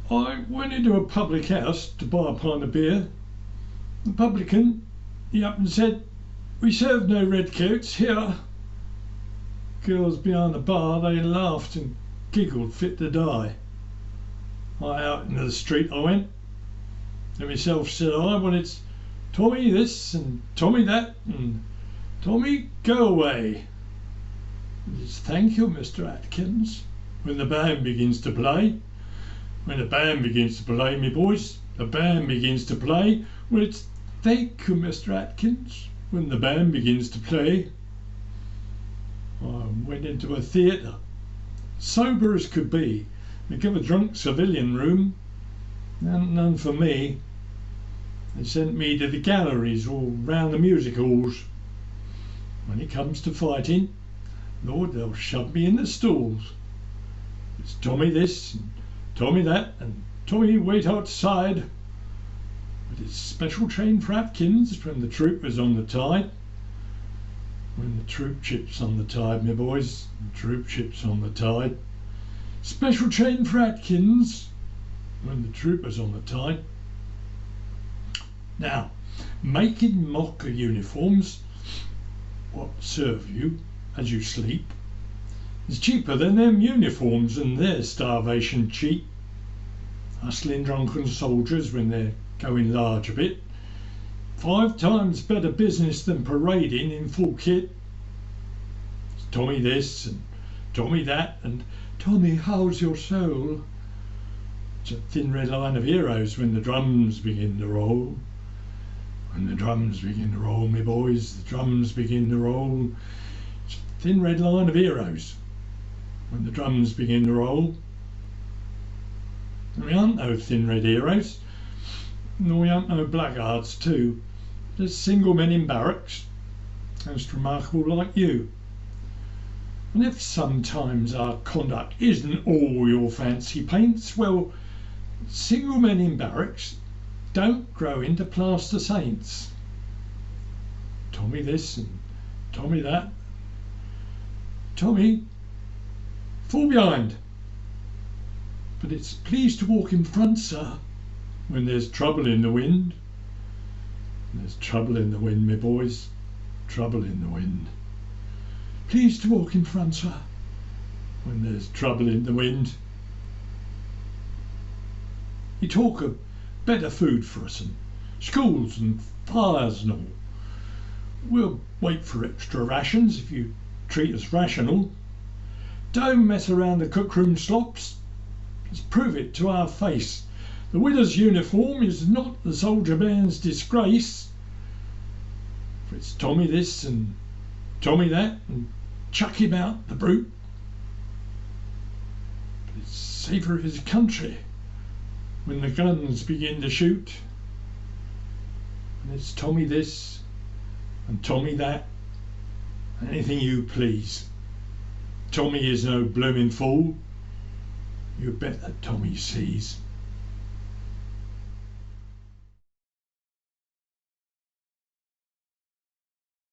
I went into a public house to buy a pint of beer. The publican, he up and said, "We serve no redcoats here." Girls behind the bar, they laughed and giggled fit to die. Out into the street I went. To myself said I, "Well, it's Tommy this and Tommy that and Tommy go away." It's "Thank you, Mr. Atkins," when the band begins to play. When the band begins to play, me boys, the band begins to play. Well, it's "Thank you, Mr. Atkins," when the band begins to play. I went into a theatre, sober as could be. They give a drunk civilian room, none for me. They sent me to the galleries or round the music halls. When it comes to fighting, Lord, they'll shove me in the stalls. It's Tommy this and Tommy that and Tommy wait outside. But it's special train for Atkins when the troop is on the tide. When the troop ship's on the tide, me boys, the troop ship's on the tide. Special train for Atkins when the troop is on the tide. Now, making mock of uniforms, what serve you as you sleep, is cheaper than them uniforms and their starvation cheap. Hustling drunken soldiers when they're going large a bit, 5 times better business than parading in full kit. It's Tommy this and Tommy that and Tommy how's your soul. It's a thin red line of heroes when the drums begin to roll. When the drums begin to roll, me boys, the drums begin to roll. It's a thin red line of heroes when the drums begin to roll. And we aren't no thin red heroes, nor we aren't no blackguards too. There's single men in barracks, most remarkable like you. And if sometimes our conduct isn't all your fancy paints, well, single men in barracks don't grow into plaster saints. Tommy this and Tommy that. Tommy, fall behind. But it's "Please to walk in front, sir," when there's trouble in the wind. There's trouble in the wind, me boys, trouble in the wind. Please to walk in front, sir, when there's trouble in the wind. You talk of better food for us and schools and fires and all. We'll wait for extra rations if you treat us rational. Don't mess around the cookroom slops. Just prove it to our face. The widow's uniform is not the soldier man's disgrace. For it's Tommy this and Tommy that and chuck him out, the brute. But it's safer of his country when the guns begin to shoot. And it's Tommy this and Tommy that, anything you please. Tommy is no blooming fool. You bet that Tommy sees.